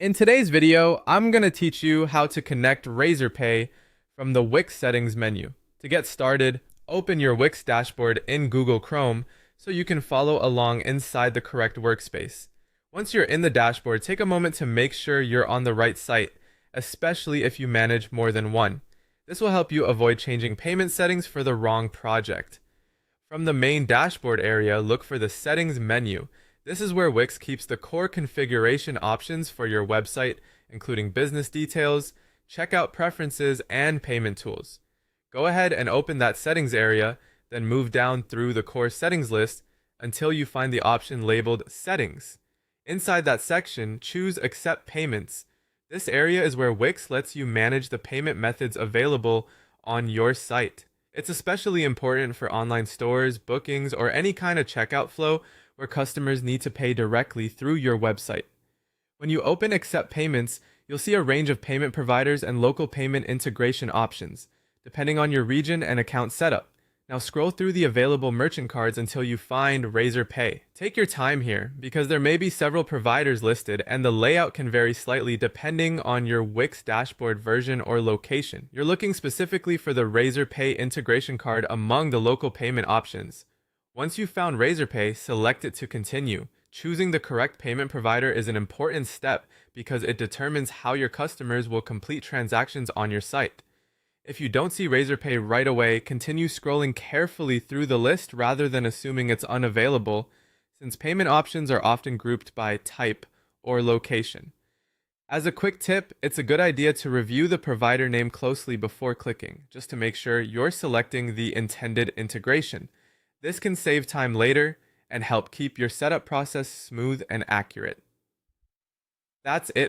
In today's video, I'm going to teach you how to connect Razorpay from the Wix settings menu. To get started, open your Wix dashboard in Google Chrome so you can follow along inside the correct workspace. Once you're in the dashboard, take a moment to make sure you're on the right site, especially if you manage more than one. This will help you avoid changing payment settings for the wrong project. From the main dashboard area, look for the Settings menu. This is where Wix keeps the core configuration options for your website, including business details, checkout preferences, and payment tools. Go ahead and open that settings area, then move down through the core settings list until you find the option labeled Settings. Inside that section, choose Accept Payments. This area is where Wix lets you manage the payment methods available on your site. It's especially important for online stores, bookings, or any kind of checkout flow where customers need to pay directly through your website. When you open Accept Payments, you'll see a range of payment providers and local payment integration options, depending on your region and account setup. Now scroll through the available merchant cards until you find Razorpay. Take your time here, because there may be several providers listed and the layout can vary slightly depending on your Wix dashboard version or location. You're looking specifically for the Razorpay integration card among the local payment options. Once you've found Razorpay, select it to continue. Choosing the correct payment provider is an important step because it determines how your customers will complete transactions on your site. If you don't see Razorpay right away, continue scrolling carefully through the list rather than assuming it's unavailable, since payment options are often grouped by type or location. As a quick tip, it's a good idea to review the provider name closely before clicking, just to make sure you're selecting the intended integration. This can save time later and help keep your setup process smooth and accurate. That's it